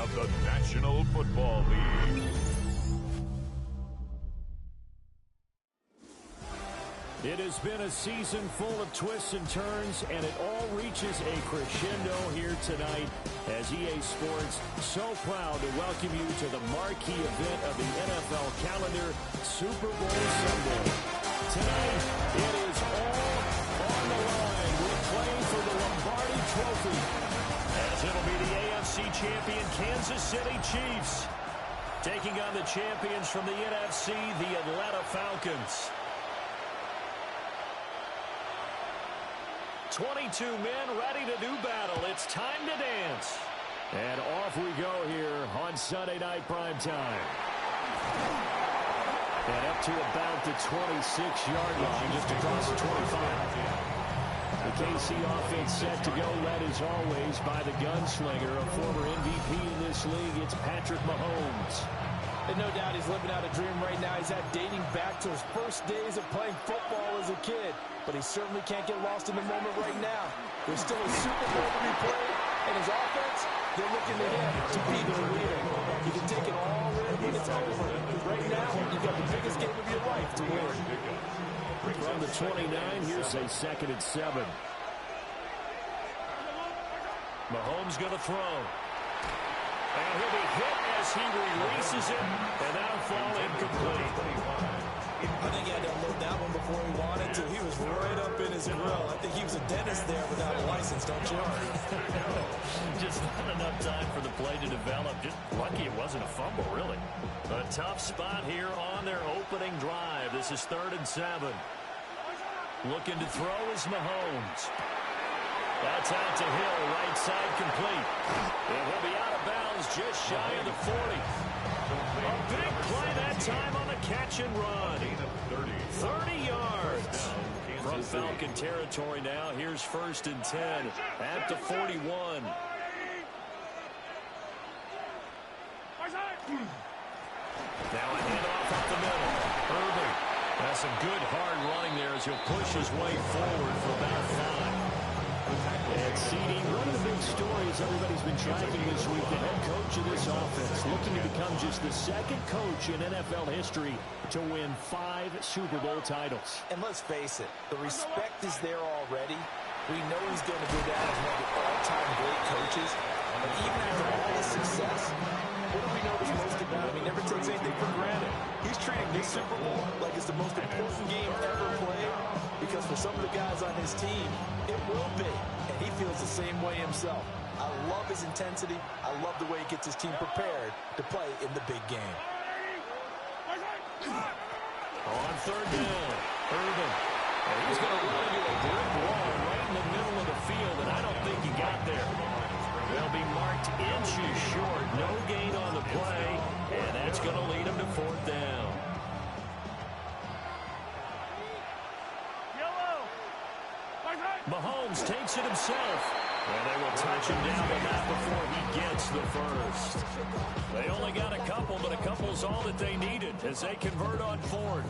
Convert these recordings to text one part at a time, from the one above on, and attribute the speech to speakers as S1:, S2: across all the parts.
S1: of the National Football League.
S2: It has been a season full of twists and turns, and it all reaches a crescendo here tonight as EA Sports so proud to welcome you to the marquee event of the NFL calendar, Super Bowl Sunday. Tonight, it is all on the line. We're playing for the Lombardi Trophy, as it'll be the AFC champion Kansas City Chiefs taking on the champions from the NFC, the Atlanta Falcons. 22 men ready to do battle. It's time to dance. And off we go here on Sunday Night Primetime. And up to about the 26-yard line, just across the 25. The KC offense set to go, led as always by the gunslinger, a former MVP in this league. It's Patrick Mahomes.
S3: And no doubt he's living out a dream right now. He's dating back to his first days of playing football as a kid. But he certainly can't get lost in the moment right now. There's still a Super Bowl to be played, and his offense, they're looking to him to be their leader. You can take it all in when it's over. Right now, you've got the biggest game of your life to win.
S2: From the 29, here's a 2nd and 7. Mahomes going to throw. And he'll be hit as he releases it, and that'll fall incomplete.
S3: I think he had to unload that one before he wanted to. He was right up in his grill. I think he was a dentist there without a license, don't you?
S2: Just not enough time for the play to develop. Just lucky it wasn't a fumble, really. A tough spot here on their opening drive. This is 3rd and 7. Looking to throw is Mahomes. That's out to Hill, right side complete. And he'll be out of bounds just shy of the 40. A big play that time on the catch and run. 30 yards. From Falcon territory now. Here's 1st and 10 at the 41. Now a handoff up the middle. Urban. That's some good hard running there as he'll push his way forward for about 5. And CD, one of the big stories everybody's been tracking this week, the head coach of this offense, looking to become just the 2nd coach in NFL history to win 5 Super Bowl titles.
S3: And let's face it, the respect is there already. We know he's going to go down as one of the all-time great coaches. But even after all this success, what do we know is most about him? He never takes anything for granted. He's treating this Super Bowl like it's the most important game ever played, because for some of the guys on his team, it will be. And he feels the same way himself. I love his intensity. I love the way he gets his team prepared to play in the big game.
S2: On 3rd down, Urban. And he's going to run into a brick wall right in the middle of the field, and I don't think he got there. They'll be marked inches short. No gain on the play, and that's going to lead him to 4th down. Mahomes takes it himself, and they will touch him down the mat before he gets the first. They only got a couple, but a couple's all that they needed as they convert on 4th.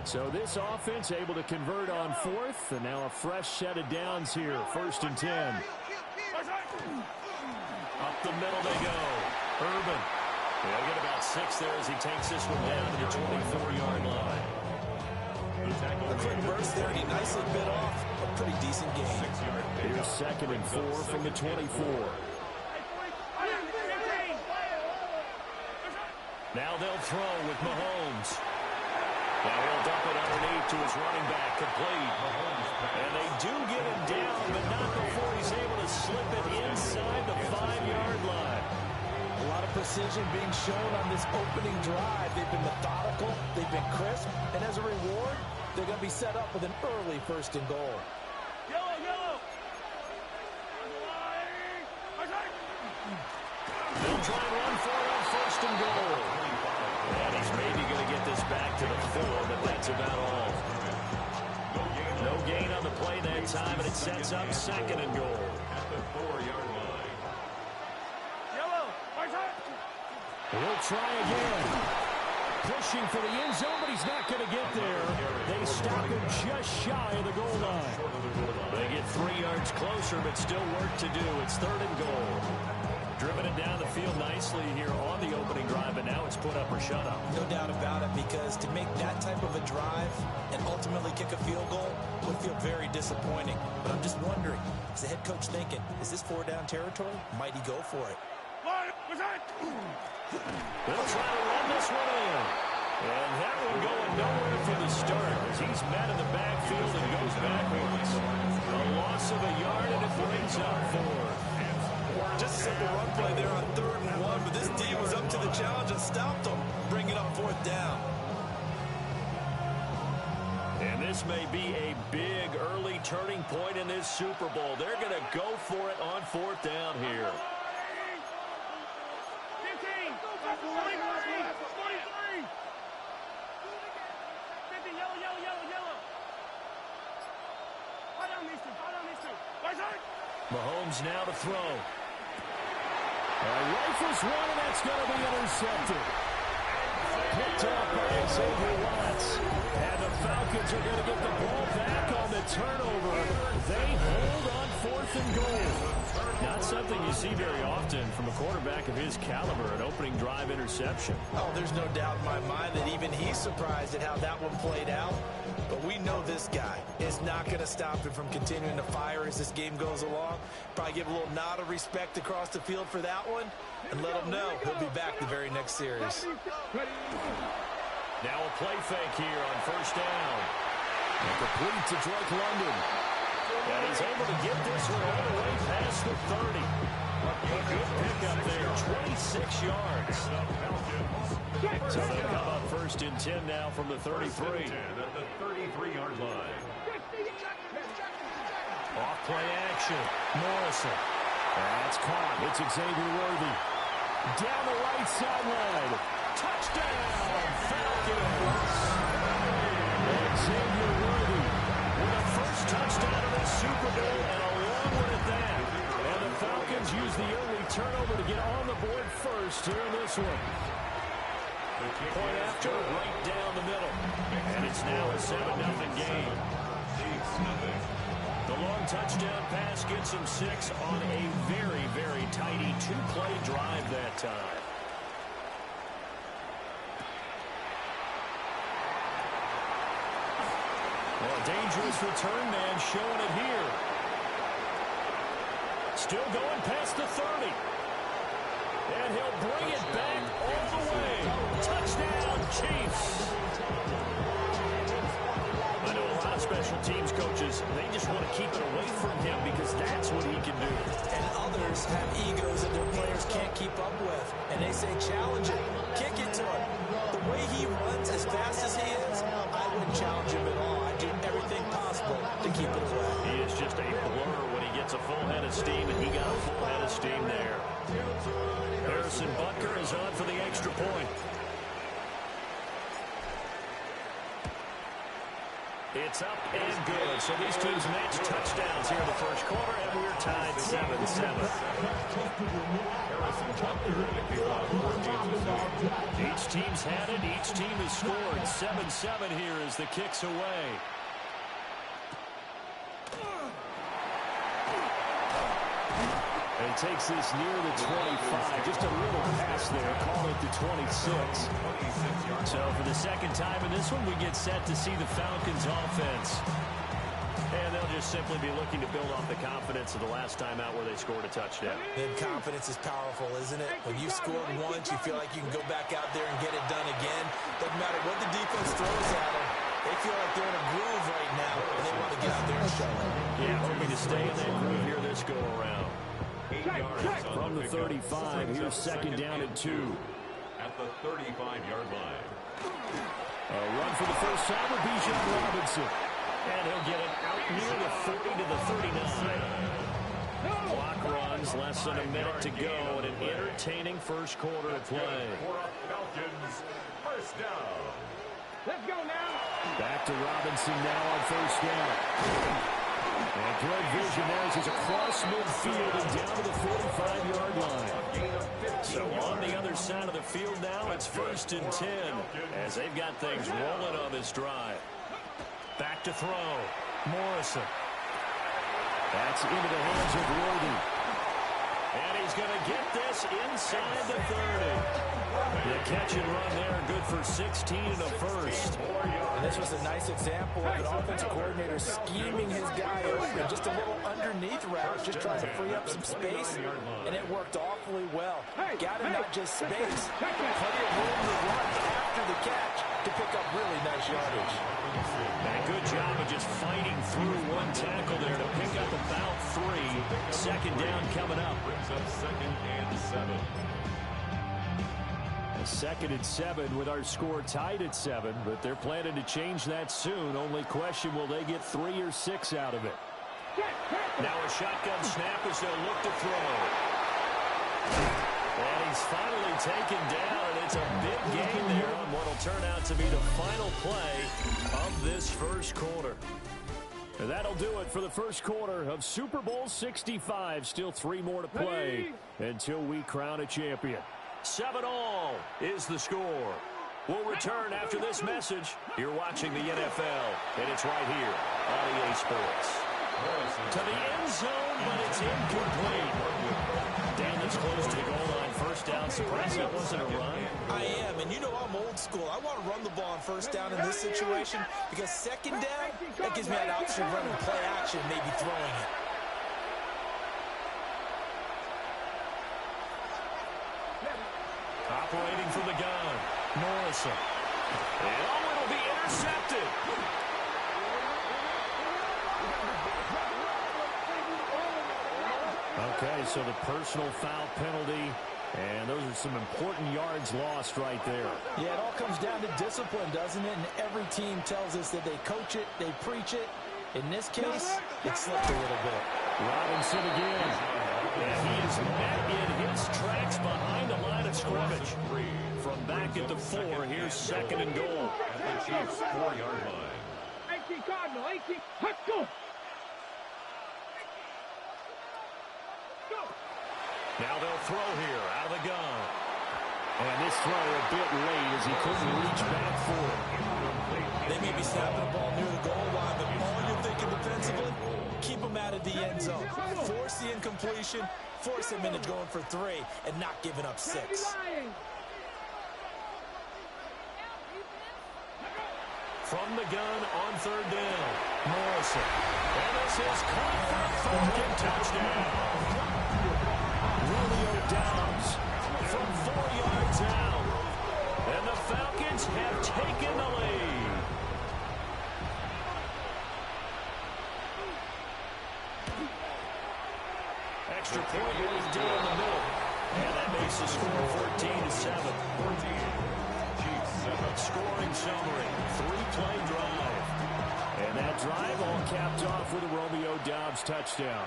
S2: So this offense able to convert on 4th, and now a fresh set of downs here, 1st and 10. Up the middle they go. Urban. They'll get about 6 there as he takes this one down to the 24-yard line.
S3: A quick burst there, and he nicely bit off a pretty decent game.
S2: Here's 2nd and 4 from the 24. Now they'll throw with Mahomes. Now he'll dump it underneath to his running back, complete. And they do get him down, but not before he's able to slip it inside the 5-yard line.
S3: A lot of precision being shown on this opening drive. They've been methodical, they've been crisp, and as a reward, they're going to be set up with an early 1st and goal.
S2: They'll try and run for it on 1st and goal. And he's maybe going to get this back to the 4, but that's about all. No gain on the play that time, and it sets up 2nd and goal.
S1: At the 4-yard line.
S2: He'll try again. Pushing for the end zone, but he's not going to get there. They stop him just shy of the goal line. They get 3 yards closer, but still work to do. It's 3rd and goal. Driven at it down the field nicely here on the opening drive, but now it's put up or shut up.
S3: No doubt about it, because to make that type of a drive and ultimately kick a field goal would feel very disappointing. But I'm just wondering, is the head coach thinking, is this 4-down territory? Might he go for it?
S2: They'll try to run this one in. And that one going nowhere for the start as he's met in the backfield and goes backwards. A loss of a yard, and it brings up 4.
S3: Just a simple run play there on 3rd and 1, but this D was up to the challenge and stopped them, bringing up 4th down.
S2: And this may be a big early turning point in this Super Bowl. They're going to go for it on 4th down here.
S4: 15, 43, 50, yellow. Fall down these two. Right side.
S2: Mahomes now to throw. Rifles one, and that's going to be intercepted. Picked up by Xavier Watts. And the Falcons are going to get the ball back on the turnover. They hold on 4th and goal. Not something you see very often from a quarterback of his caliber, an opening drive interception.
S3: Oh, there's no doubt in my mind that even he's surprised at how that one played out. But we know this guy is not going to stop him from continuing to fire as this game goes along. Probably give a little nod of respect across the field for that one and let him know he'll be back the very next series.
S2: Now a play fake here on 1st down. And complete to Drake London. And he's able to get this one all the way past the 30. A good pickup there, 26 yards. So they come up 1st and 10 now from the 33.
S1: At the 33-yard line.
S2: Off play action. Morrison. That's caught. It's Xavier Worthy. Down the right sideline. Touchdown, Falcons. Xavier Worthy with the first touchdown of this Super Bowl, and a long one at that. And the Falcons use the early turnover to get on the board first here in this one. Point after, right down the middle. And it's now a 7-0 game. The long touchdown pass gets him 6 on a very, very tidy 2-play drive that time. Well, a dangerous return man showing it here. Still going past the 30. And he'll bring it back all the way. Touchdown, Chiefs. I know a lot of special teams coaches, they just want to keep it away from him because that's what he can do.
S3: And others have egos that their players can't keep up with. And they say, challenge it. Kick it to him. The way he runs as fast as he is, I wouldn't challenge him at all. I'd do everything possible to keep it away.
S2: He is just a blur when he gets a full head of steam, and he got a full head of steam there. Harrison Butker is on for the extra point. It's up and good. So these teams match touchdowns here in the first quarter, and we're tied 7-7. Each team's had it. Each team has scored. 7-7 here as the kick's away. And he takes this near the 25. Just a little pass there. Call it the 26. So for the second time in this one, we get set to see the Falcons offense. And they'll just simply be looking to build off the confidence of the last time out where they scored a touchdown.
S3: And confidence is powerful, isn't it? When you scored once, you feel like you can go back out there and get it done again. Doesn't matter what the defense throws at them. They feel like they're in a groove right now, and they want to get out there and show it.
S2: Yeah, hoping to stay in that groove here this go-around. From the 35, here's 2nd down and 2.
S1: At the 35-yard line.
S2: A run for the first time with Bijan Robinson. And he'll get it out near the 40 to the 39. Clock runs, less than a minute to go, and an entertaining first quarter of play.
S1: For Falcons, first down.
S4: Let's go now.
S2: Back to Robinson now on 1st down. And great vision there as he's across midfield and down to the 45-yard line. So on the other side of the field now, it's 1st and 10 as they've got things rolling on this drive. Back to throw. Morrison. That's into the hands of Worthy. And he's going to get this inside the 30. The catch and run there, good for 16 and a first.
S3: And this was a nice example of an offensive coordinator scheming his guy open. Just a little underneath route, just trying to free up some space, and it worked awfully well. Got him not just space, plenty of room to run after the catch to pick up really nice yardage.
S2: And a good job of just fighting through one tackle there to pick up about 3. Second down coming up.
S1: Brings up 2nd and 7.
S2: Second and 7 with our score tied at 7, but they're planning to change that soon. Only question, will they get 3 or 6 out of it? Now a shotgun snap as they'll look to throw. And he's finally taken down, and it's a big gain there on what will turn out to be the final play of this first quarter. And that'll do it for the first quarter of Super Bowl 65. Still 3 more to play until we crown a champion. 7-all is the score. We'll return after this message. You're watching the NFL, and it's right here on EA Sports. To the end zone, but it's incomplete. Dan, that's close to the goal line. First down. Surprised that wasn't a run.
S3: I am, and you know I'm old school. I want to run the ball on first down in this situation because second down, that gives me an option of running play action, maybe throwing it.
S2: Operating from the gun, Morrison. And it'll be intercepted. Okay, so the personal foul penalty, and those are some important yards lost right there.
S3: Yeah, it all comes down to discipline, doesn't it? And every team tells us that they coach it, they preach it. In this case, it slipped a little bit.
S2: Robinson again. And he is met in his tracks behind the line of scrimmage. From back at the 4, here's 2nd and goal.
S1: At the Chiefs' 4-yard line.
S4: 18 Cardinal, 18. Let's go.
S2: Now they'll throw here out of the gun. And this throw a bit late as he couldn't reach back for it.
S3: They may be snapping the ball near the goal line, but all you're thinking defensively, keep them out of the end zone. Force the incompletion, force them into going for 3, and not giving up 6.
S2: From the gun on 3rd down, Morrison. And this is caught for a Falcon touchdown. Romeo Doubs from 4 yards out. And the Falcons have taken the lead. Extra point was down the middle. And that makes the score 14-7. Scoring summary, 3-play drive. And that drive all capped off with a Romeo Doubs touchdown.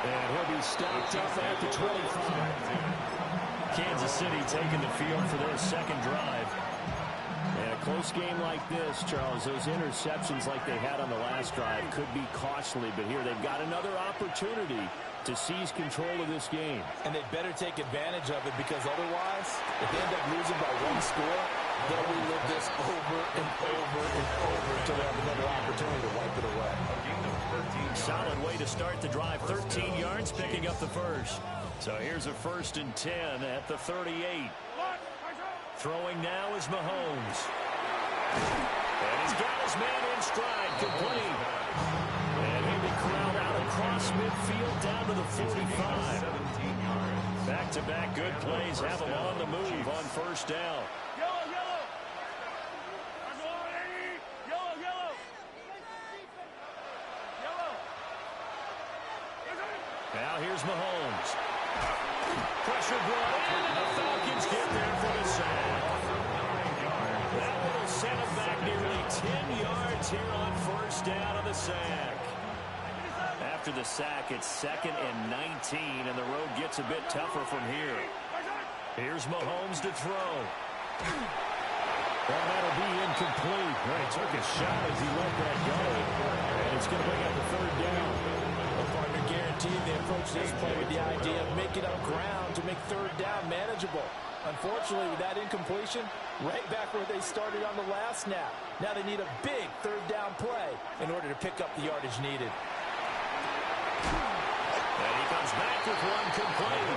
S2: And he'll be stopped up at the 25. Kansas City taking the field for their second drive. And a close game like this, Charles, those interceptions like they had on the last drive could be costly. But here they've got another opportunity to seize control of this game.
S3: And they better take advantage of it because otherwise, if they end up losing by 1 score, they'll relive this over and over and over until they have another opportunity to wipe it away.
S2: Solid way to start the drive. 13 yards, picking up the first. So here's a 1st and 10 at the 38. Throwing now is Mahomes. And he's got his man in stride, complete. And he'll be corralled out across midfield down to the 45. Back-to-back good plays have him on the move on 1st down. Now here's Mahomes. Pressure brought in, and the Falcons get there for the sack. That will send him back nearly 10 yards here on 1st down on the sack. After the sack, it's 2nd and 19, and the road gets a bit tougher from here. Here's Mahomes to throw. Well, that'll be incomplete. Well, he took a shot as he let that go, and it's going to bring up the 3rd down.
S3: Guaranteed they approach this play with the idea of making up ground to make 3rd down manageable. Unfortunately, with that incompletion, right back where they started on the last snap. Now they need a big third down play in order to pick up the yardage needed.
S2: And he comes back with one complete.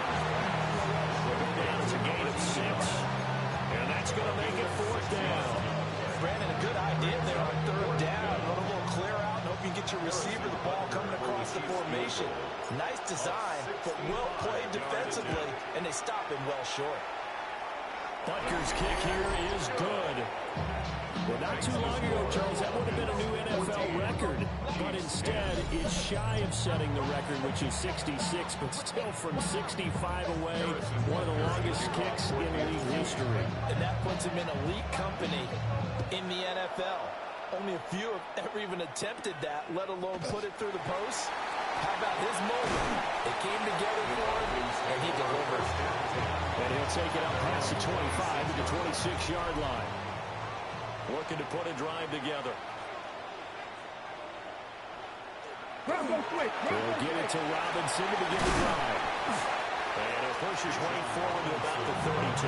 S2: Down to a gain of 6. And that's going to make it 4th down.
S3: Brandon, a good idea there on third down. Run a little clear out and hope you get your receiver the ball coming across the formation. Nice design, but well played defensively, and they stop him well short.
S2: Butker's kick here is good. Well, not too long ago, Charles, that would have been a new NFL record. But instead, it's shy of setting the record, which is 66, but still from 65 away, one of the longest kicks in league history.
S3: And that puts him in elite company in the NFL. Only a few have ever even attempted that, let alone put it through the post. How about his moment? It came together for him, and he delivered.
S2: And he'll take it up past the 25 to the 26-yard line. Working to put a drive together. They'll get it to Robinson to begin the drive. And it pushes Wayne forward to about the 32.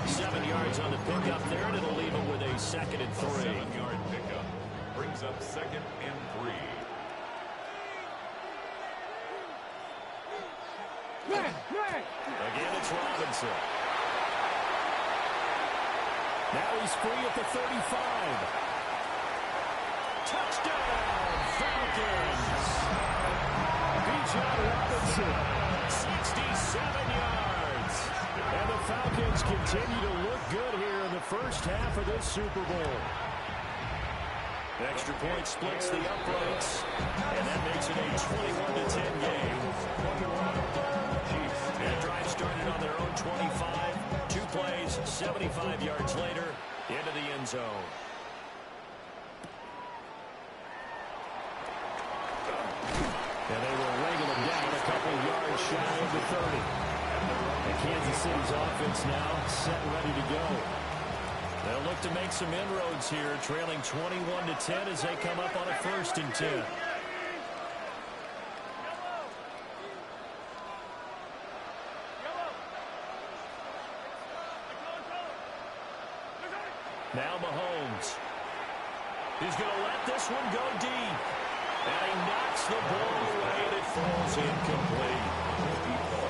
S2: 7 yards on the pickup there, and it'll leave him with a 2nd and 3.
S1: 7-yard pickup brings up 2nd and 3.
S2: Again, it's Robinson. Now he's free at the 35. Touchdown, Falcons! Bijan Robinson, 67 yards. And the Falcons continue to look good here in the first half of this Super Bowl. Extra point splits the uprights, and that makes it a 21-10 game. That drive started on their own 25. 2 plays, 75 yards later, into the end zone. And they will wrangle him down a couple yards shy of the 30. And Kansas City's offense now set and ready to go. They'll look to make some inroads here, trailing 21-10 as they come up on a 1st and 10. Now Mahomes. He's going to let this one go deep. And he knocks the ball away and it falls incomplete.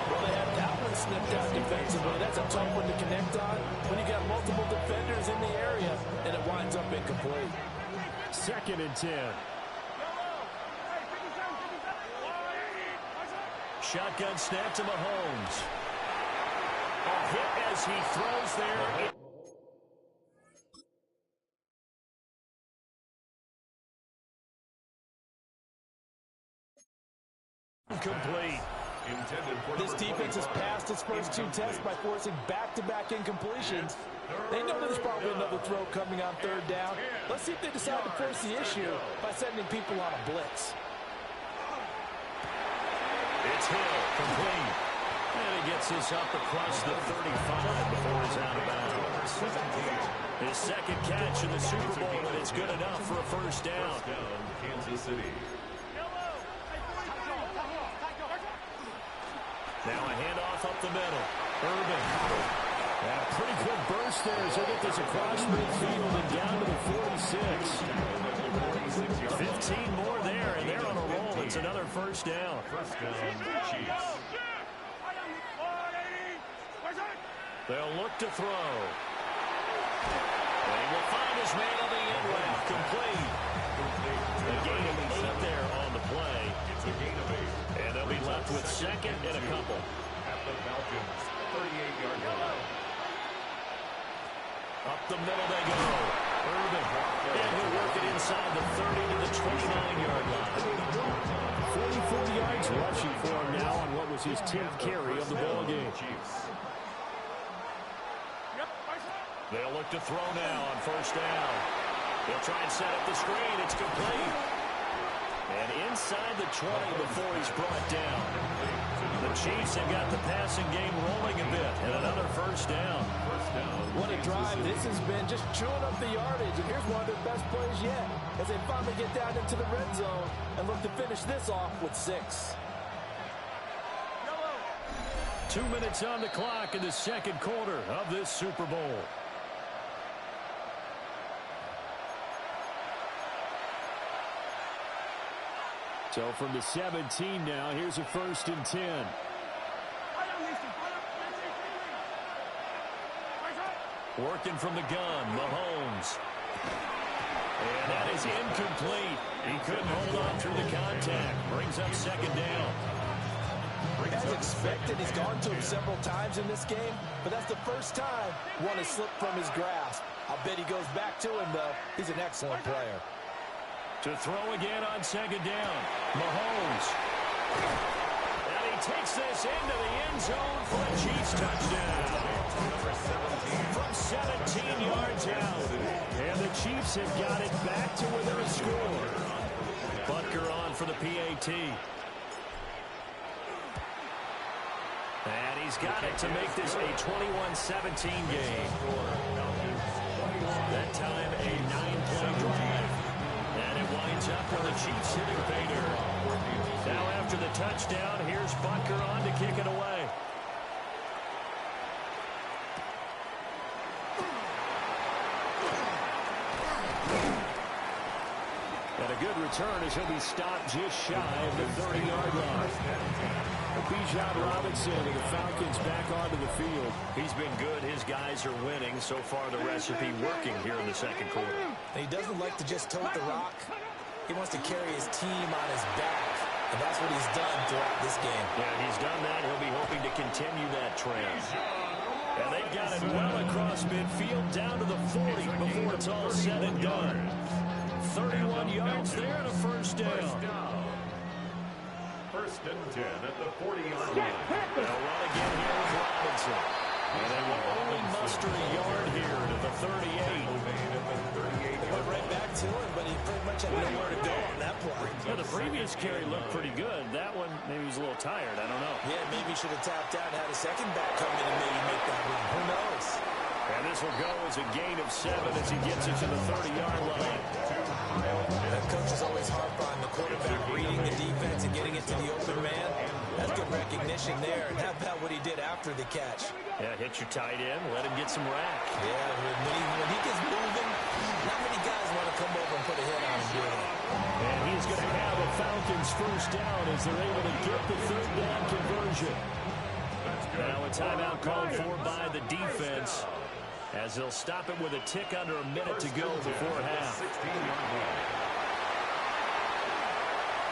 S3: Well, they had that one snipped out defensively. That's a tough one to connect on when you got multiple defenders in the area, and it winds up incomplete.
S2: 2nd and 10. Shotgun snap to Mahomes. A hit as he throws there. Complete.
S3: This defense has passed its first 2 tests by forcing back-to-back incompletions. They know there's probably another throw coming on 3rd down. Let's see if they decide to force the issue by sending people on a blitz.
S2: It's Hill, complete. And he gets this up across the 35 before he's out of bounds. His 2nd catch in the Super Bowl, and it's good enough for a 1st down.
S1: Kansas City.
S2: Now a handoff up the middle. Urban. And a pretty good burst there as they get this across midfield and down to the 46. 15 more there, and they're on a roll. It's another 1st down.
S1: 1st down, Chiefs.
S2: They'll look to throw. And he will find his man on the end route. Complete. A gain of 8 there on the play.
S1: It's a gain of 8.
S2: And they'll be left with 2nd and a couple.
S1: At the Falcons, 38-yard line.
S2: Up the middle they go. Urban. And he'll work it inside the 30 to the 29-yard line. 44 yards rushing for him now on what was his 10th carry of the ball game. They'll look to throw now on 1st down. They'll try and set up the screen. It's complete. And inside the 20 before he's brought down. The Chiefs have got the passing game rolling a bit. And another 1st down.
S3: What a drive this has been, just chewing up the yardage. And here's one of their best plays yet as they finally get down into the red zone and look to finish this off with 6.
S2: 2 2 minutes on the clock in the second quarter of this Super Bowl. So from the 17 now, here's a 1st and 10. Working from the gun, Mahomes. And that is incomplete. He couldn't hold on through the contact. Brings up 2nd down.
S3: As expected, he's gone to him several times in this game, but that's the first time one has slipped from his grasp. I'll bet he goes back to him, though. He's an excellent player.
S2: To throw again on 2nd down. Mahomes. And he takes this into the end zone for a Chiefs touchdown. From 17 yards out. And the Chiefs have got it back to within a score. Butker on for the PAT. And he's got it to make this a 21-17 game. That time a 9-play drive. And it winds up with the Chiefs hitting pay dirt. Now after the touchdown, here's Butker on to kick it away. And a good return as he'll be stopped just shy of the 30-yard line. Bijan Robinson and the Falcons back onto the field. He's been good. His guys are winning. So far, the recipe working here in the second quarter.
S3: He doesn't like to just tote the rock. He wants to carry his team on his back, and that's what he's done throughout this game.
S2: Yeah, he's done that. He'll be hoping to continue that trend. And they've got it well across midfield down to the 40 before it's all said and done. 31 yards there and a 1st down.
S1: 1st and 10 at the 40-yard line.
S2: They'll run again here with Robinson. And they will only muster a yard here to the 38.
S3: They went right back to him, but he pretty much had nowhere to go on that play.
S2: Yeah, the previous carry looked pretty good. That one, maybe he's a little tired. I don't know.
S3: Yeah, maybe he should have tapped out and had a second back come in and maybe make that run. Who knows?
S2: And this will go as a gain of 7 as he gets it to the 30-yard line.
S3: That coach is always hard on the quarterback reading the defense and getting it to the open man. That's good recognition there. And how about what he did after the catch?
S2: Yeah, hit your tight end, let him get some rack.
S3: Yeah, when he gets moving, not many guys want to come over and put a hit on him, do they?
S2: And he's going to have a Falcons 1st down as they're able to get the 3rd down conversion. Now a timeout called for by the defense as they'll stop it with a tick under a minute to go before half.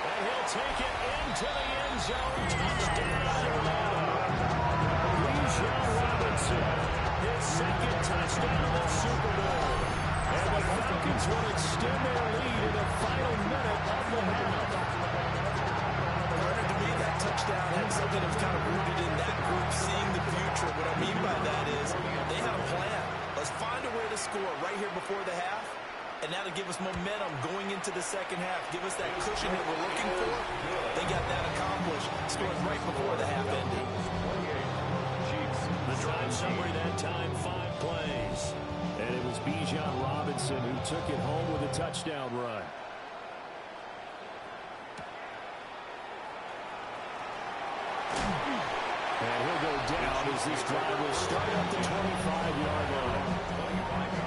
S2: And he'll take it into the end zone. Touchdown! Bijan Robinson, his 2nd touchdown of the Super Bowl. And the Falcons will extend their lead in the final minute of the half.
S3: To me, that touchdown had something that was kind of rooted in that group seeing the future. What I mean by that is they had a plan. Let's find a way to score right here before the half. And now to give us momentum going into the second half. Give us that cushion that we're looking for. They got that accomplished. Scored right before the half ended.
S2: The drive summary that time, 5 plays. And it was Bijan Robinson who took it home with a touchdown run. And he'll go down as this drive will start at the 25-yard line.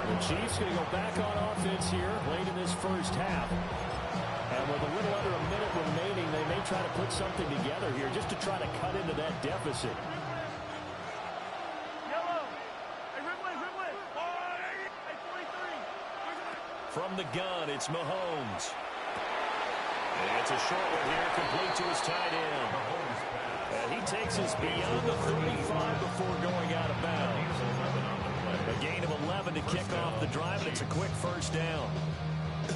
S2: The Chiefs going to go back on offense here late in this 1st half. And with a little under a minute remaining, they may try to put something together here just to try to cut into that deficit. From the gun, it's Mahomes. And it's a short one here, complete to his tight end. And he takes us beyond the 35 before going out of bounds. A gain of 11 to kick off the drive, and it's a quick 1st down.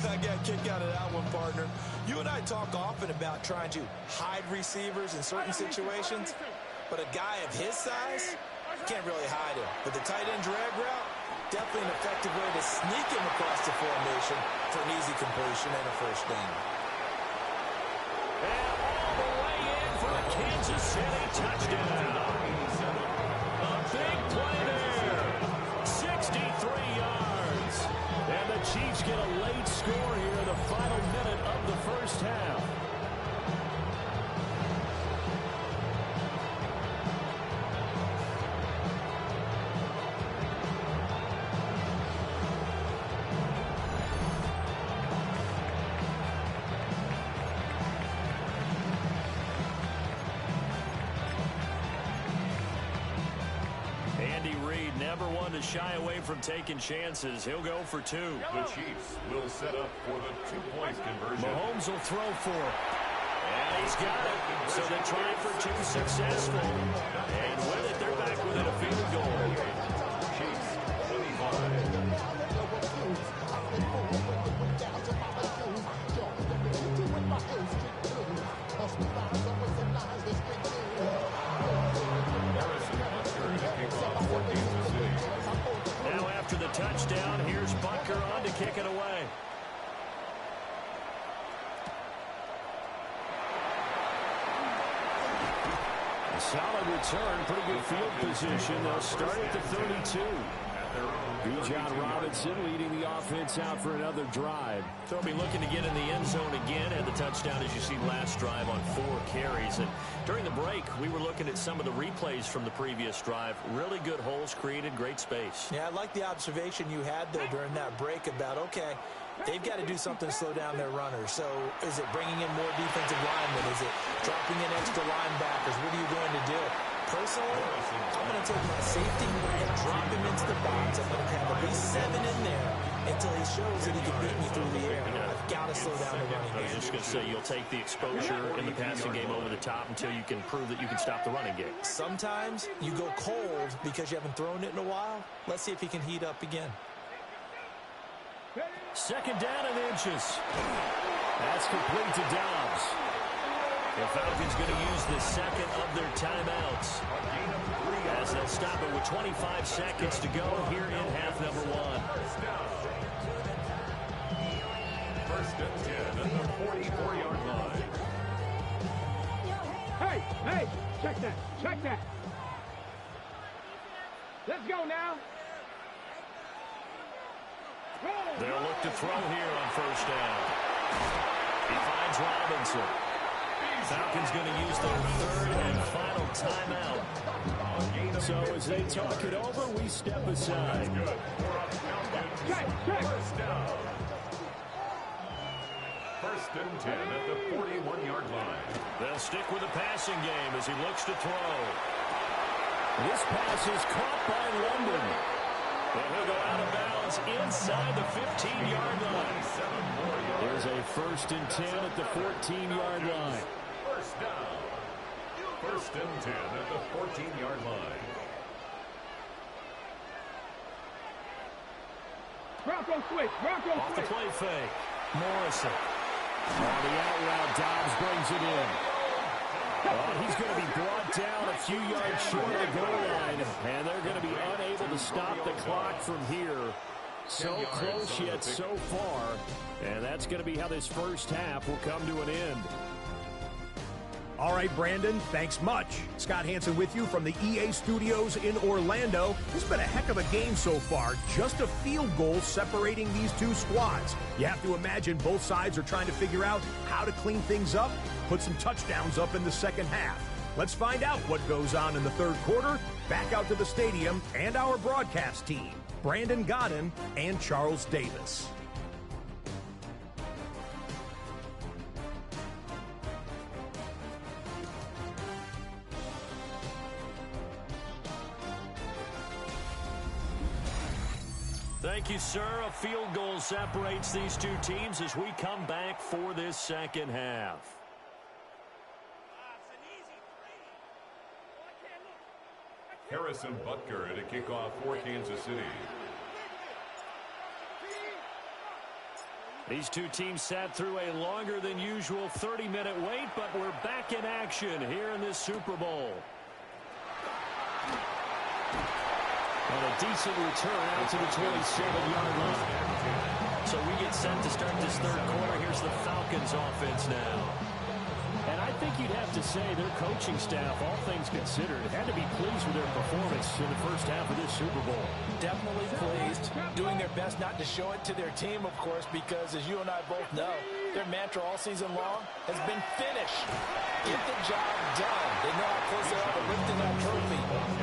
S3: I got a kick out of that one, partner. You and I talk often about trying to hide receivers in certain situations, but a guy of his size, you can't really hide him. But the tight end drag route, definitely an effective way to sneak him across the formation for an easy completion and a 1st down.
S2: And all the way in for a Kansas City touchdown. A big play there. 63 yards. And the Chiefs get a late score here in the final minute of the 1st half. never one to shy away from taking chances. He'll go for two.
S1: The Chiefs will set up for the two-point conversion.
S2: Mahomes will throw for it. And he's got it. So they try for two successful. And with it, they're back within a field goal.
S1: Chiefs 25.
S2: Now after the touchdown, here's Butker on to kick it away. Solid return, pretty good field position. They'll start at the 32. Bijan Robinson leading the offense out for another drive. They'll be looking to get in the end zone again. Had the touchdown, as you see, last drive on 4 carries. And during the break, we were looking at some of the replays from the previous drive. Really good holes created, great space.
S3: Yeah, I like the observation you had there during that break about, okay, they've got to do something to slow down their runners. So is it bringing in more defensive linemen? Is it dropping in extra linebackers? What are you going to do? Personally, I'm going to take my safety and drop him into the box. I'm going to have at least 7 in there until he shows that he can beat me through the air. I've got to slow down the running game.
S2: I was just going to say, you'll take the exposure in the passing game over the top until you can prove that you can stop the running game.
S3: Sometimes you go cold because you haven't thrown it in a while. Let's see if he can heat up again.
S2: Second down and inches. That's complete to Dobbs. The Falcons going to use the second of their timeouts, as they'll stop it with 25 seconds to go here in half number 1.
S1: First and 10 at the 44-yard line.
S4: Hey, check that, check that. Let's go now.
S2: They'll look to throw here on first down. He finds Robinson. Falcons going to use their third and final timeout. So as they talk it over, we step aside.
S4: Check.
S1: First and 10 at the 41-yard line.
S2: They'll stick with the passing game as he looks to throw. This pass is caught by London. But he'll go out of bounds inside the 15-yard line. There's a first and 10 at the 14-yard line.
S1: First down. First and 10 at the 14-yard line.
S4: Bronco switch.
S2: Off the play fake. Morrison. On the out route, Dobbs brings it in. He's going to be brought down a few yards short of the goal line, and they're going to be unable to stop the clock from here. So close yet so far, and that's going to be how this first half will come to an end.
S5: All right, Brandon, thanks much. Scott Hansen with you from the EA Studios in Orlando. This has been a heck of a game so far. Just a field goal separating these two squads. You have to imagine both sides are trying to figure out how to clean things up, put some touchdowns up in the second half. Let's find out what goes on in the third quarter. Back out to the stadium and our broadcast team, Brandon Godden and Charles Davis.
S2: Thank you, sir. A field goal separates these two teams as we come back for this second half.
S1: Harrison Butker to kick off for Kansas City.
S2: These two teams sat through a longer than usual 30-minute wait, but we're back in action here in this Super Bowl. And a decent return out to the 27-yard line. So we get set to start this third quarter. Here's the Falcons offense now. And I think you'd have to say their coaching staff, all things considered, had to be pleased with their performance in the first half of this Super Bowl.
S3: Definitely pleased. Doing their best not to show it to their team, of course, because as you and I both know, their mantra all season long has been finish. Get the job done. They know how close they are to lifting that trophy.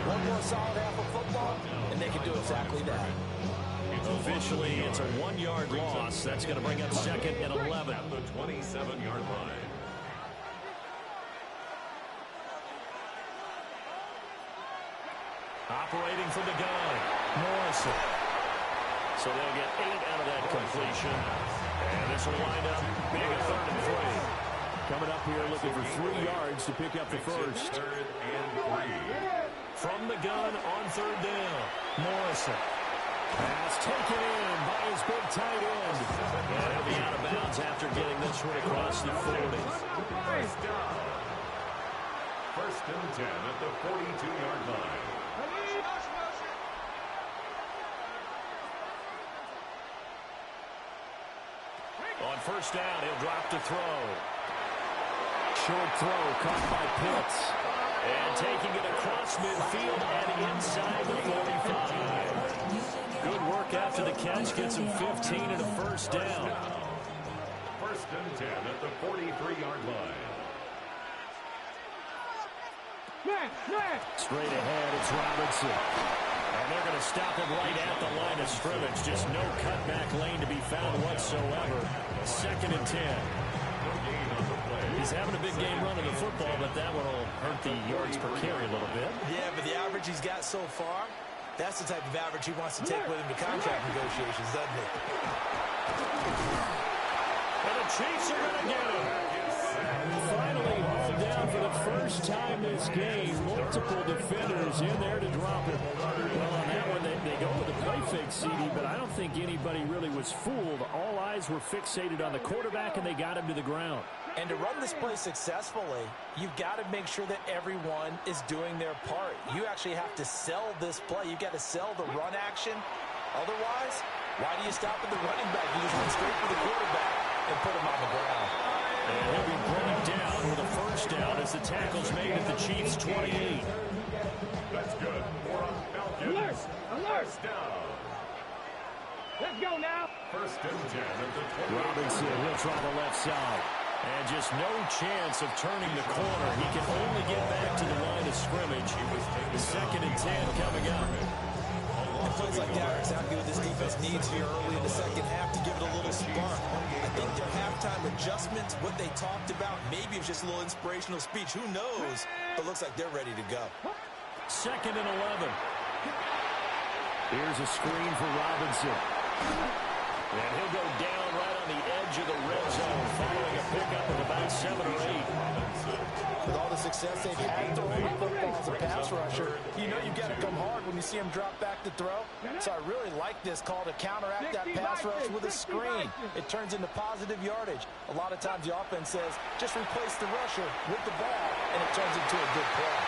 S3: One more solid half of football, and they can do exactly that.
S2: Officially, it's a 1-yard loss. That's going to bring up second and 11.
S1: At the 27-yard line.
S2: Operating from the gun. Morrison. So they'll get 8 out of that completion. And this will wind up being a 3rd and 3.
S6: Coming up here looking for 3 yards to pick up the first.
S1: 3rd and 3.
S2: From the gun on 3rd down. Morrison.
S6: Pass taken in by his big tight end.
S2: And he'll be out of bounds after getting this one across the 40.
S1: First down. 1st and 10 at the 42-yard line.
S2: On 1st down, he'll drop to throw.
S6: Short throw caught by Pitts.
S2: And taking it across midfield and inside the 45. Good work after the catch. Gets him 15 and a 1st down.
S1: 1st and 10 at the 43-yard line.
S6: Straight ahead, it's Robinson.
S2: And they're going to stop him right at the line of scrimmage. Just no cutback lane to be found whatsoever. 2nd and 10. He's having a big game running the football, but that one will hurt the yards per carry a little bit.
S3: Yeah, but the average he's got so far, that's the type of average he wants to take with him to contract negotiations, doesn't it?
S2: And the Chiefs are going to get him.
S6: Finally hauled down for the first time this game. Multiple defenders in there to drop him. Well, on that one, they go with a play fake, CD, but I don't think anybody really was fooled. All eyes were fixated on the quarterback, and they got him to the ground.
S3: And to run this play successfully, you've got to make sure that everyone is doing their part. You actually have to sell this play. You've got to sell the run action. Otherwise, why do you stop at the running back? You just run straight for the quarterback and put him on the ground.
S2: And he'll be brought down with a 1st down as the tackle's made at the Chiefs' 28.
S1: That's good. For a Falcons.
S4: Alert!
S1: 1st down.
S4: Let's go now.
S1: 1st and 10 at the 20.
S6: Robinson, he'll try the left side.
S2: And just no chance of turning the corner. He can only get back to the line of scrimmage. 2nd and 10 coming up.
S3: It feels like that is exactly what this defense needs here early in the second half to give it a little spark. I think their halftime adjustments, what they talked about, maybe it's just a little inspirational speech. Who knows? But looks like they're ready to go.
S2: 2nd and 11.
S6: Here's a screen for Robinson.
S2: And he'll go down right on the edge of the red zone following a pickup of about 7 or 8.
S3: With all the success they've had throwing the football as a pass rusher, you know you've got to come hard when you see him drop back to throw. So I really like this call to counteract that pass rush with a screen. It turns into positive yardage. A lot of times the offense says, just replace the rusher with the ball, and it turns into a good play.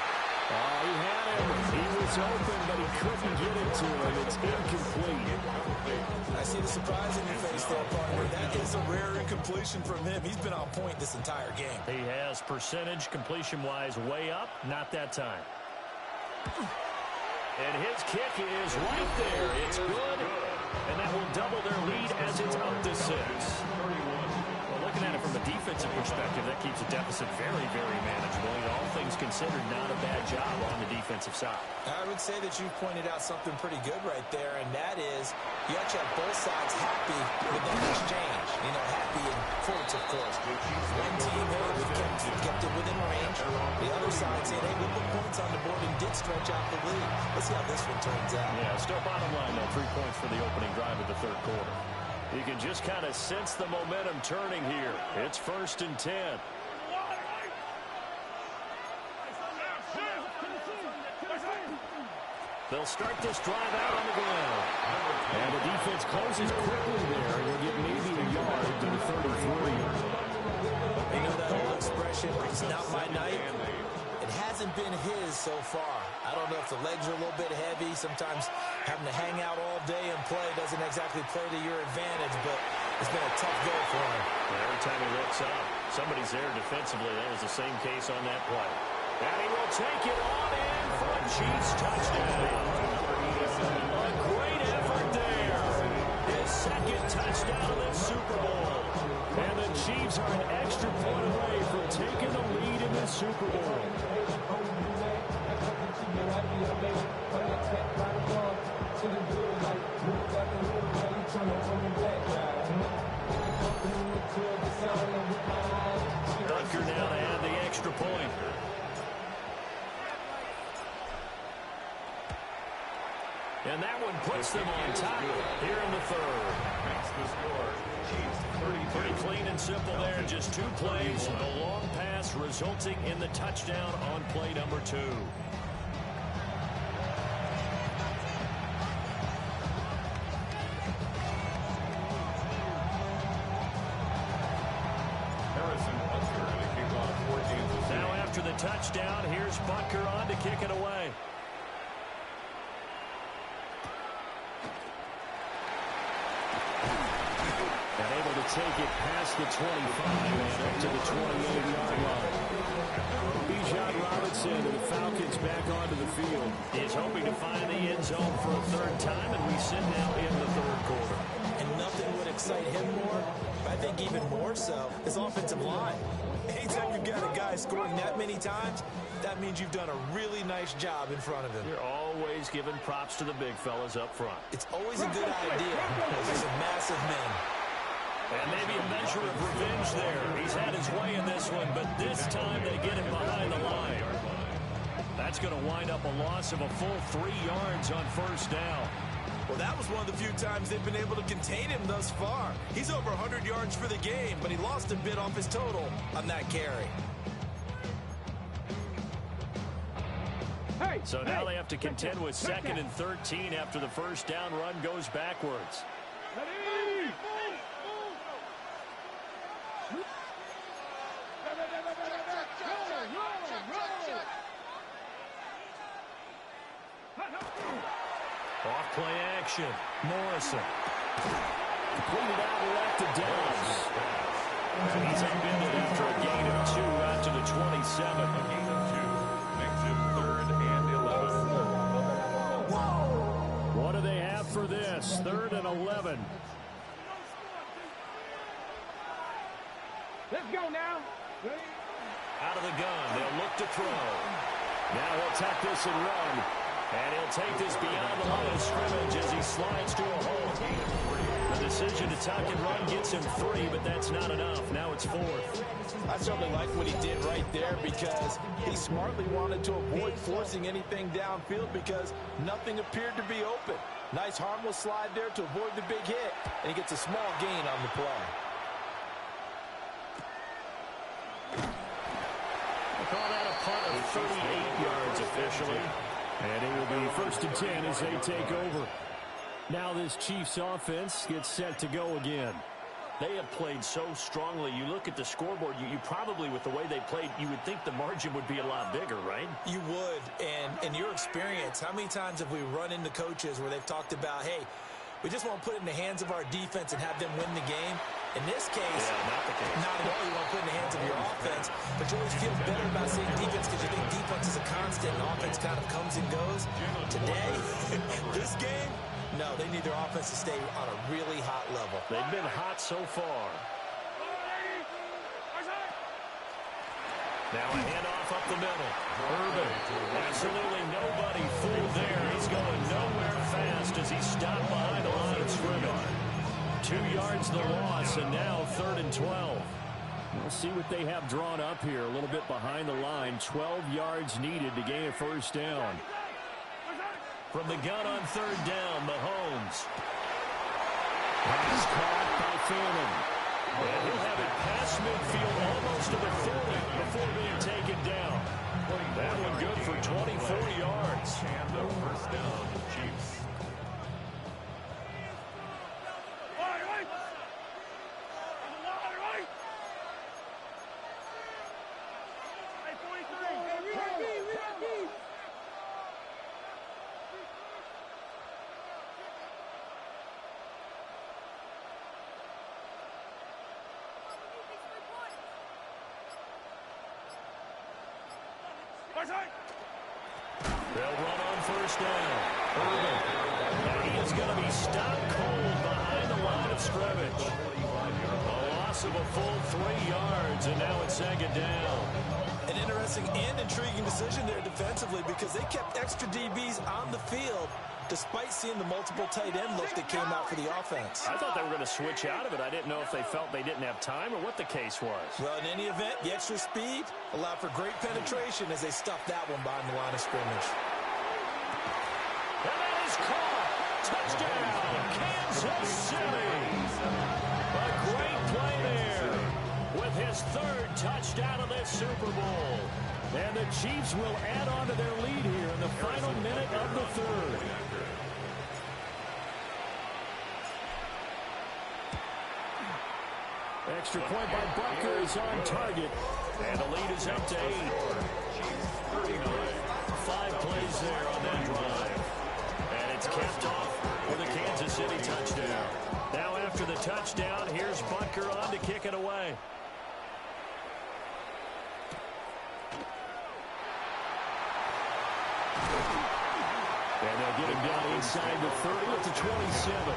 S6: Oh, he had him. He was open, but he couldn't get it to him. It's incomplete.
S3: I see the surprise in your face there, partner. That is a rare incompletion from him. He's been on point this entire game.
S2: He has percentage completion-wise way up. Not that time. And his kick is right there. It's good. And that will double their lead as it's up to 6. Well, looking at it from a defensive perspective, that keeps the deficit very, very manageable. All things considered, not a bad job on the defensive side.
S3: I would say that you've pointed out something pretty good right there, and that is you actually have both sides happy with that exchange. You know, happy in quotes, of course. One team, hey, we kept it within range. The other side saying, hey, we put points on the board and did stretch out the lead. Let's see how this one turns out.
S2: Yeah, still bottom line, though, 3 points for the opening drive of the 3rd quarter. You can just kind of sense the momentum turning here. It's 1st and 10. They'll start this drive out on the ground.
S6: And the defense closes quickly there, and will get maybe a yard to the 33.
S3: You know that old expression, it's not my night. It hasn't been his so far. I don't know if the legs are a little bit heavy. Sometimes having to hang out all day and play doesn't exactly play to your advantage, but it's been a tough go for him.
S2: Every time he looks up, somebody's there defensively. That was the same case on that play. And he will take it on in for a Chiefs touchdown. A great effort there. His 2nd touchdown of the Super Bowl. And the Chiefs are an extra point away from taking the lead in the Super Bowl. Dunker now to add the extra point. And that one puts them on top here in the third.
S1: Makes the score. Chiefs 32.
S2: Pretty clean and simple there. Just 2 plays. The long pass resulting in the touchdown on play number 2. Now after the touchdown, here's Butker on to kick it away.
S6: And able to take it past the 25 and up to the 28-yard line. Bijan Robinson and the Falcons back onto the field.
S2: He's hoping to find the end zone for a 3rd time, and we sit now in the 3rd quarter.
S3: And nothing would excite him more, but I think even more so, his offensive line. Anytime you've got a guy scoring that many times, that means you've done a really nice job in front of him.
S2: You're always giving props to the big fellas up front.
S3: It's always a good idea. Those are some massive men.
S2: And maybe a measure of revenge there. He's had his way in this one, but this time they get him behind the line. That's going to wind up a loss of a full 3 yards on 1st down.
S3: Well, that was one of the few times they've been able to contain him thus far. He's over 100 yards for the game, but he lost a bit off his total on that carry.
S2: So now they have to contend with 2nd and 13 after the 1st down run goes backwards. Off play action. Morrison.
S6: Completed out left to Downs.
S2: And he's upended after a gain of 2 out to the 27.
S1: A gain of 2 makes it 3rd and 11.
S6: What do they have for this? 3rd and 11.
S4: Let's go now.
S2: Out of the gun. They'll look to throw.
S6: Now he'll tuck this and run.
S2: And he'll take this beyond the line of scrimmage as he slides to a hole. The decision to tuck and run gets him 3, but that's not enough. Now it's 4th.
S3: I certainly like what he did right there because he smartly wanted to avoid forcing anything downfield because nothing appeared to be open. Nice harmless slide there to avoid the big hit, and he gets a small gain on the play.
S2: I call that a punt of 38 yards officially.
S6: And it will be 1st and 10 as they take over. Now this Chiefs offense gets set to go again.
S2: They have played so strongly. You look at the scoreboard, you probably, with the way they played, you would think the margin would be a lot bigger, right?
S3: You would. And in your experience, how many times have we run into coaches where they've talked about, hey, we just want to put it in the hands of our defense and have them win the game? In this case,
S2: not the case.
S3: Not at all. You want to put it in the hands of your offense, but you always feel better about saying defense because you think defense is a constant and offense kind of comes and goes. Today, this game, no, they need their offense to stay on a really hot level.
S2: They've been hot so far. Now a handoff up the middle. Urban. Absolutely nobody fooled there. He's going nowhere fast as he stopped behind the line of scrimmage. 2 yards the loss, and now 3rd and 12.
S6: We'll see what they have drawn up here. A little bit behind the line. 12 yards needed to gain a 1st down.
S2: From the gun on 3rd down, Mahomes.
S6: Pass caught by Foreman.
S2: And he'll have it past midfield almost to the 40 before being taken down. That one good for 24 yards.
S1: And the 1st down, Chiefs.
S2: They'll run on 1st down. Urban. And he is going to be stopped cold behind the line of scrimmage. A loss of a full 3 yards, and now it's 2nd down.
S3: An interesting and intriguing decision there defensively because they kept extra DBs on the field despite seeing the multiple tight end look that came out for the offense.
S2: I thought they were going to switch out of it. I didn't know if they felt they didn't have time or what the case was.
S3: Well, in any event, the extra speed allowed for great penetration as they stuffed that one behind the line of scrimmage.
S2: And that is caught. touchdown, Kansas City. A great play there with his third touchdown of this Super Bowl. And the Chiefs will add on to their lead here in the final minute of the third. Extra point by Butker is on target. And the lead is up to 8. 5 plays there on that drive. And it's capped off with a Kansas City touchdown. Now after the touchdown, here's Butker on to kick it away. And they'll get him down inside the 30 at the 27.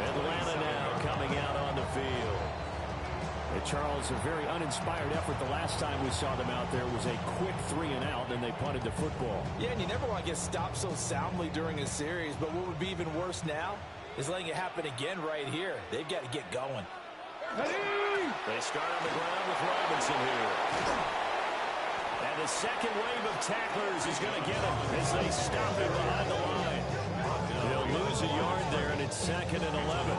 S2: Atlanta now coming out on the field. And Charles, a very uninspired effort. The last time we saw them out there was a quick 3-and-out, then they punted the football.
S3: Yeah, and you never want to get stopped so soundly during a series, but what would be even worse now is letting it happen again right here. They've got to get going.
S2: They start on the ground with Robinson here. And the second wave of tacklers is going to get him as they stop him behind the line. They'll lose a yard there, and it's 2nd and 11.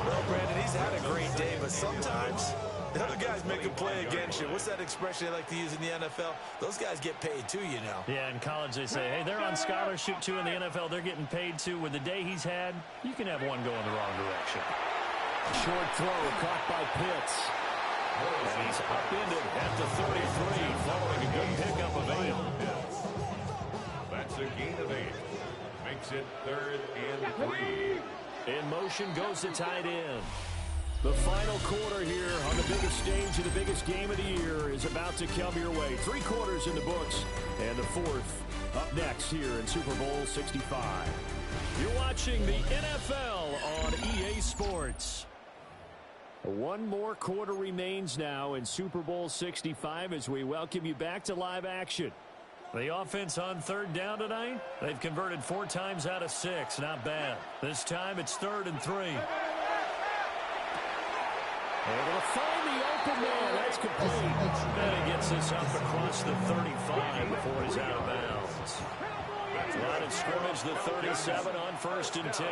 S3: Well, Brandon, he's had a great day, but sometimes the other guys make a play against you. What's that expression they like to use in the NFL? Those guys get paid too, you know.
S2: Yeah, in college they say, hey, they're on scholarship too. In the NFL, they're getting paid too. With the day he's had, you can have one go in the wrong direction.
S6: Short throw caught by Pitts.
S2: And he's upended at the 33, following a good pickup of 8.
S1: That's a gain of 8. Makes it 3rd and 3.
S2: In motion goes the tight end. The final quarter here on the biggest stage of the biggest game of the year is about to come your way. 3 quarters in the books, and the 4th up next here in Super Bowl 65. You're watching the NFL on EA Sports. One more quarter remains now in Super Bowl 65 as we welcome you back to live action. The offense on 3rd down tonight, they've converted 4 times out of 6. Not bad. This time it's 3rd and 3. Able to find the open man. That's complete. And he gets this up across the 35 before he's out of bounds. Line of scrimmage, the 37 on 1st and 10.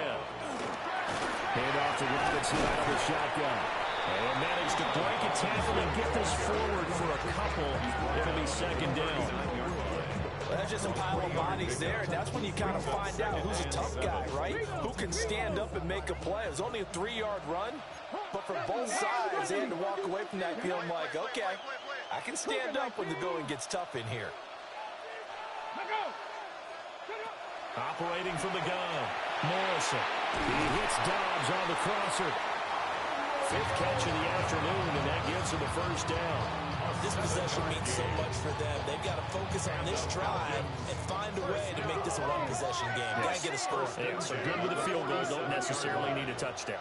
S6: Hand off to Robinson out of the shotgun.
S2: And managed to break a tackle and get this forward for a couple. It'll be 2nd down.
S3: That's just a pile of bodies there. That's when you kind of find out who's a tough guy, right? Who can stand up and make a play. It was only a 3-yard run, but for both sides, they had to walk away from that feeling like, okay, I can stand up when the going gets tough in here.
S2: Operating from the gun, Morrison. He hits Dobbs on the crosser. 5th catch of the afternoon, and that gives him the 1st down.
S3: This possession means so much for them. They've got to focus on this drive and find a way to make this a one-possession game. Got to get a score.
S2: Yeah, so good with a field goal. Don't necessarily need a touchdown.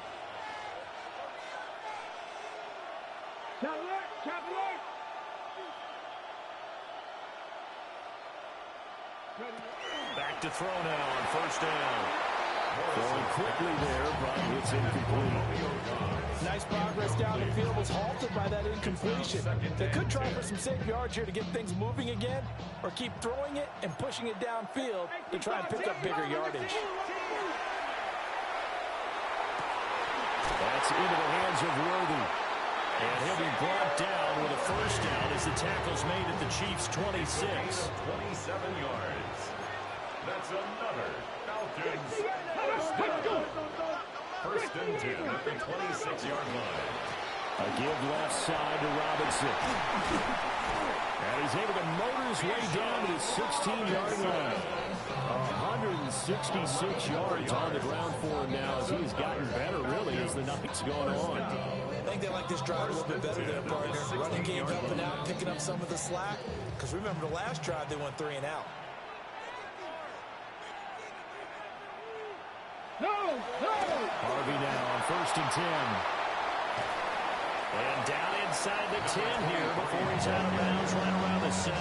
S2: Back to throw now on 1st down.
S6: Going quickly there, but it's incomplete.
S3: Nice progress down the field, was halted by that incompletion. They could try for some safe yards here to get things moving again, or keep throwing it and pushing it downfield to try and pick up bigger yardage.
S2: That's into the hands of Worthy. And he'll be brought down with a 1st down as the tackle's made at the Chiefs' 26.
S1: 27 yards. That's another Falcons 1st down. 1st and 10 at the 26-yard line.
S6: A give left side to Robinson. And he's able to motor his way down to the 16-yard line. 166 yards on the ground for him now as he's gotten better, really, as the night's going on.
S3: I think they like this drive a little bit better than their partner. Running game helping out, picking up some of the slack. Because remember, the last drive, they went 3-and-out.
S6: Harvey now on 1st and 10.
S2: And down inside the 10 here before he's out of bounds right around the 7.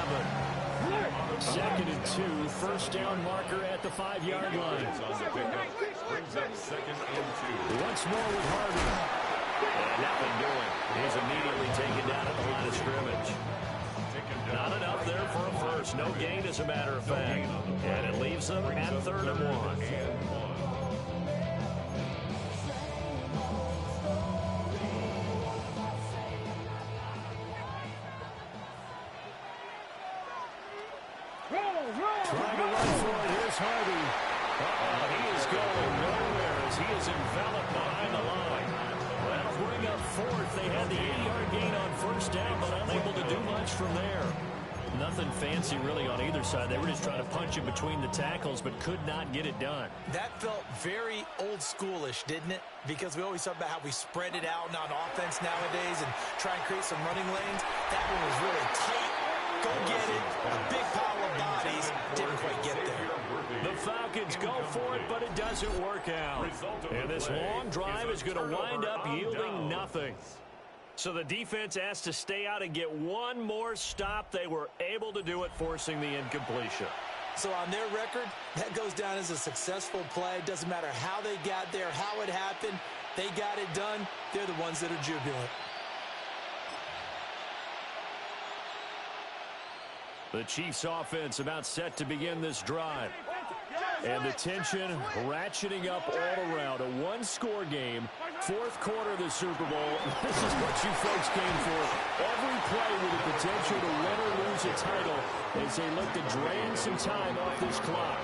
S6: 2nd and 2, 1st down marker at the 5-yard line.
S1: On the pickup, brings up 2nd and 2.
S6: Once more with Harvey.
S2: And nothing doing. He's immediately taken down at the line of scrimmage. Not enough there for a first. No gain, as a matter of fact. And it leaves them at 3rd and 1.
S6: going for it. Here's Harvey. He is going nowhere as he is enveloped behind the line. That'll bring up fourth. They had the 80-yard gain on first down, but unable to do much from there. Nothing fancy really on either side. They were just trying to punch it between the tackles, but could not get it done.
S3: That felt very old schoolish, didn't it? Because we always talk about how we spread it out on offense nowadays and try and create some running lanes. That one was really tight. Go get it. A big pile of bodies. Didn't quite get there.
S6: The Falcons go for it, but it doesn't work out. And this long drive is going to wind up yielding nothing. So the defense asked to stay out and get one more stop. They were able to do it, forcing the incompletion.
S3: So on their record, that goes down as a successful play. Doesn't matter how they got there, how it happened. They got it done. They're the ones that are jubilant.
S6: The Chiefs offense about set to begin this drive. And the tension ratcheting up all around. A one-score game, fourth quarter of the Super Bowl. This is what you folks came for. Every play with the potential to win or lose a title as they look to drain some time off this clock.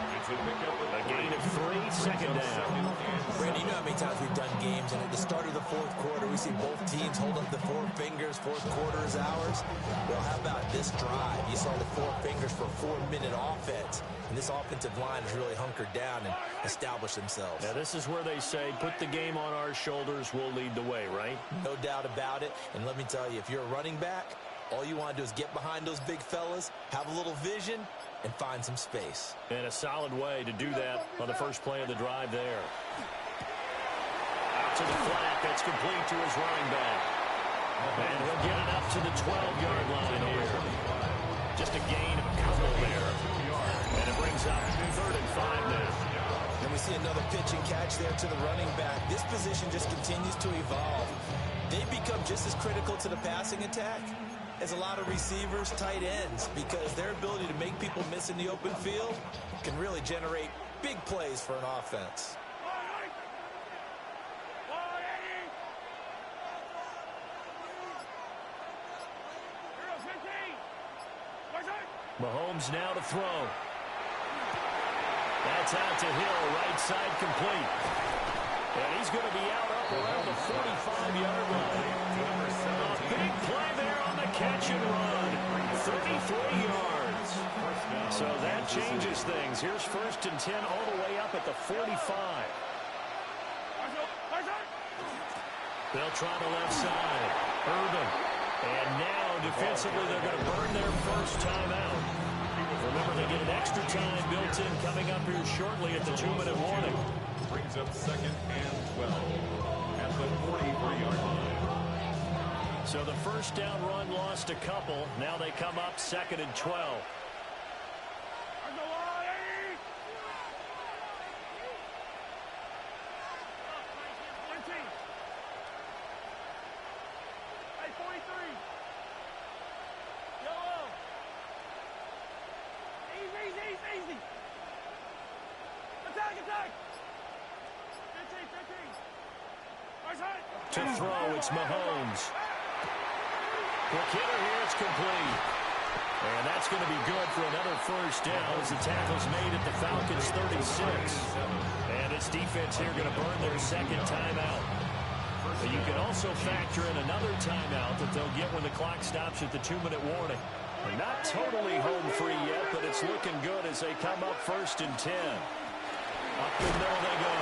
S6: A gain of 3, second down.
S3: Randy, you know how many times we've done games, and at the start of the fourth quarter, we see both teams hold up the four fingers, fourth quarter is ours. Well, how about this drive? You saw the four fingers for a 4-minute offense, and this offensive line has really hunkered down and established themselves.
S6: Now, this is where they say, put the game on our shoulders, we'll lead the way, right?
S3: No doubt about it, and let me tell you, if you're a running back, all you want to do is get behind those big fellas, have a little vision, and find some space.
S6: And a solid way to do that on the first play of the drive there. Out to the flat. That's complete to his running back. And he'll get it up to the 12-yard line here. Just a gain of a couple there. And it brings up 3rd and 5 now.
S3: And we see another pitch and catch there to the running back. This position just continues to evolve. They become just as critical to the passing attack as a lot of receivers, tight ends, because their ability to make people miss in the open field can really generate big plays for an offense.
S6: Mahomes now to throw. That's out to Hill, right side complete. And he's going to be out up around the 45-yard line. A big play there on the catch and run. 33 yards. So that changes things. Here's 1st and 10 all the way up at the 45. They'll try the left side. Urban. And now defensively they're going to burn their first timeout. Remember, they get an extra time built in coming up here shortly at the 2-minute warning.
S1: Brings up 2nd and 12 at the 43-yard line.
S6: So the first down run lost a couple. Now they come up 2nd and 12. To throw, it's Mahomes. Quick hitter here, it's complete. And that's going to be good for another first down as the tackle's made at the Falcons' 36. And this defense here going to burn their second timeout. But you can also factor in another timeout that they'll get when the clock stops at the 2-minute warning. They're not totally home free yet, but it's looking good as they come up 1st and 10. Up the middle they go.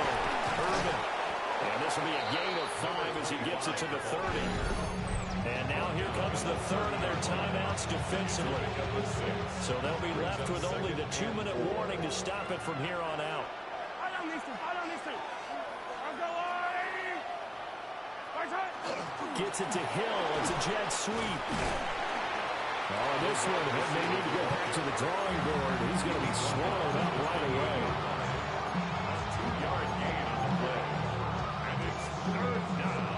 S6: Urban. And this will be a gain of 5 as he gets it to the 30. And now here comes the third of their timeouts defensively. So they'll be left with only the 2-minute warning to stop it from here on out. Gets it to Hill. It's a jet sweep. Oh, this one, they need to go back to the drawing board. He's going to be swallowed up right away.
S1: 2-yard gain on the play. And it's 3rd down.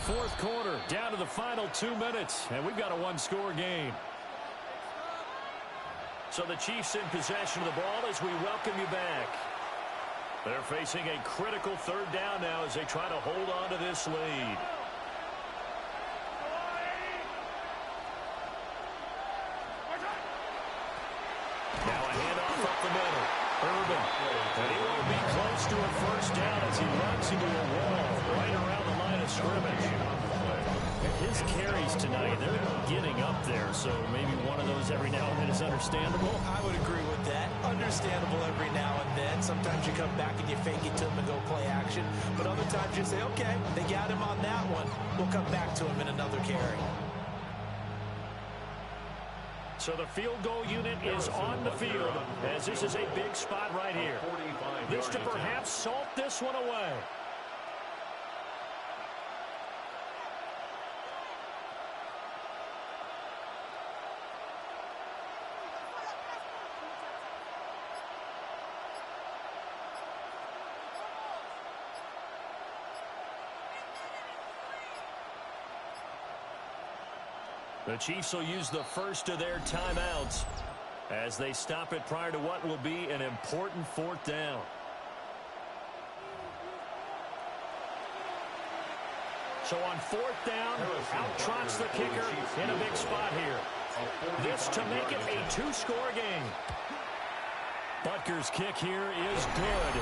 S6: Fourth quarter, down to the final 2 minutes, and we've got a one-score game. So the Chiefs in possession of the ball as we welcome you back. They're facing a critical 3rd down now as they try to hold on to this lead.
S2: the middle. Urban. And he won't be close to a first down as he runs into a wall right around the line of scrimmage. His carries tonight, they're getting up there, so maybe one of those every now and then is understandable.
S3: I would agree with that. Understandable every now and then. Sometimes you come back and you fake it to him and go play action. But other times you say, okay, they got him on that one. We'll come back to him in another carry.
S2: So the field goal unit is on the field, as this is a big spot right here. This to perhaps salt this one away. The Chiefs will use the first of their timeouts as they stop it prior to what will be an important fourth down. So on fourth down, out trots the kicker in a big spot here. This to make it a two-score game. Butker's kick here is good,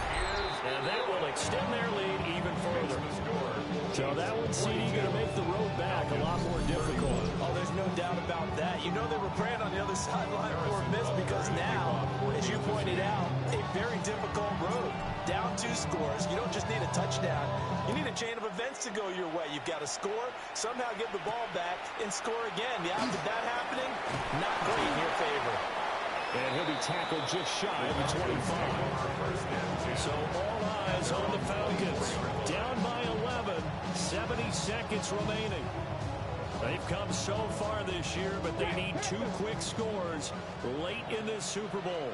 S2: and that will extend their lead even further. So that one, CD, going to make the road back a lot more difficult.
S3: Oh, there's no doubt about that. You know they were praying on the other sideline for a miss because now, as you pointed out, a very difficult road. Down 2 scores. You don't just need a touchdown. You need a chain of events to go your way. You've got to score, somehow get the ball back, and score again. The odds of that happening, not great in your favor.
S6: And he'll be tackled just shy of the 25.
S2: So all eyes on the Falcons. Down by 11, 70 seconds remaining. They've come so far this year, but they need 2 quick scores late in this Super Bowl.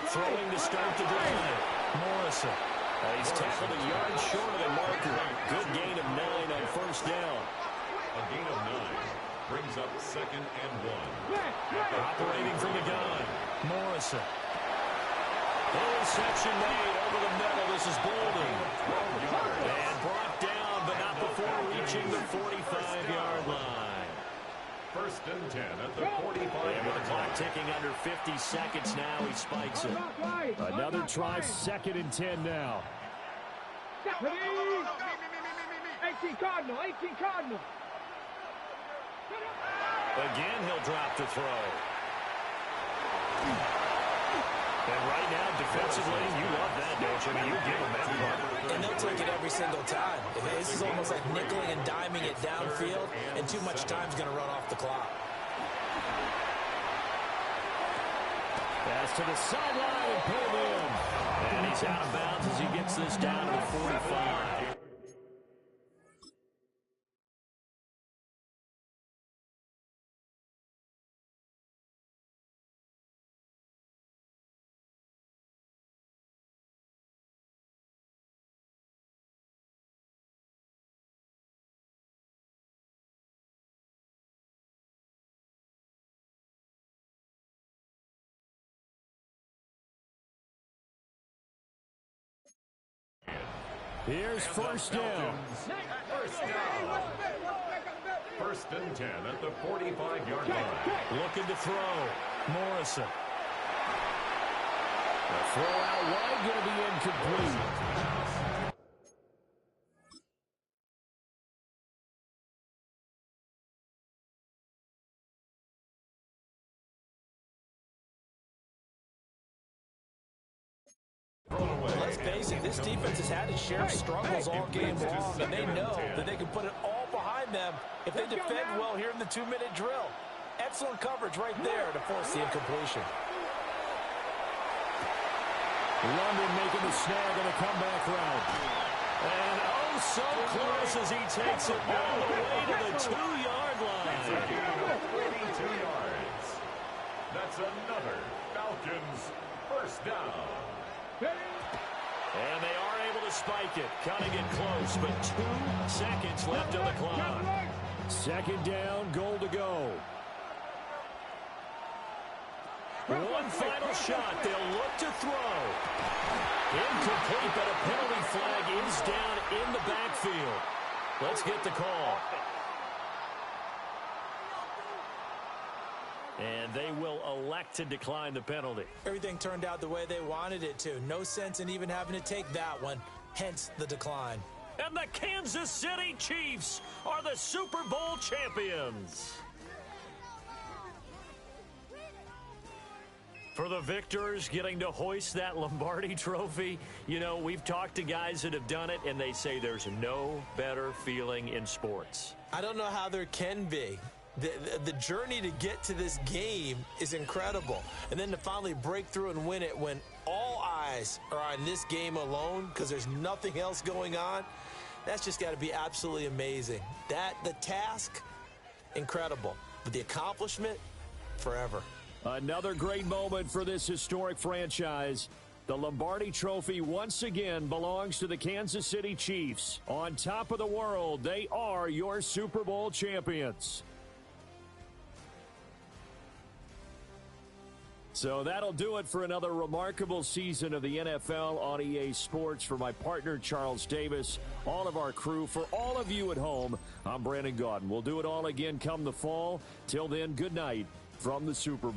S2: Throwing to start the drive. Morrison. He's tackled a yard short of the marker. Good gain of 9 on first down.
S1: A gain of 9 brings up 2nd and 1.
S2: Operating from the gun. Morrison. Interception made over the middle. This is Bolden. And brought down, but not before reaching the 45-yard line.
S1: 1st and 10 at the 45.
S2: And with the clock ticking under 50 seconds now, he spikes it.
S6: Another try, 2nd and 10 now.
S4: 18 Cardinal, 18 Cardinal.
S2: Again, he'll drop the throw. And right now, defensively, you love that, don't you? I mean, you give them that part.
S3: And they'll take it every single time. This is almost like nickeling and diming it downfield, and too much time's going to run off the clock.
S6: Pass to the sideline and pulled in.
S2: And he's out of bounds as he gets this down to the 45.
S6: Here's first down.
S1: First down. 1st and 10 at the 45-yard line.
S2: Looking to throw. Morrison. The throw out wide, going to be incomplete.
S3: Let's face it, this defense has had its share of struggles all game long, and they know that they can put it all behind them if they defend well here in the 2-minute drill. Excellent coverage right there to force the incompletion.
S6: London making the snag on the comeback route.
S2: And oh, so close as he takes it all the way to the 2-yard line.
S1: 42 yards. That's another Falcons first down.
S2: And they are able to spike it, cutting it close, but 2 seconds left on the clock.
S6: 2nd down, goal to go.
S2: One final shot. They'll look to throw. Incomplete, but a penalty flag is down in the backfield. Let's get the call. And they will elect to decline the penalty.
S3: Everything turned out the way they wanted it to. No sense in even having to take that one, hence the decline.
S2: And the Kansas City Chiefs are the Super Bowl champions. For the victors getting to hoist that Lombardi trophy, you know, we've talked to guys that have done it, and they say there's no better feeling in sports.
S3: I don't know how there can be. The journey to get to this game is incredible. And then to finally break through and win it when all eyes are on this game alone because there's nothing else going on, that's just got to be absolutely amazing. The task, incredible. But the accomplishment, forever.
S6: Another great moment for this historic franchise. The Lombardi Trophy once again belongs to the Kansas City Chiefs. On top of the world, they are your Super Bowl champions. So that'll do it for another remarkable season of the NFL on EA Sports. For my partner, Charles Davis, all of our crew, for all of you at home, I'm Brandon Gaudin. We'll do it all again come the fall. Till then, good night from the Super Bowl.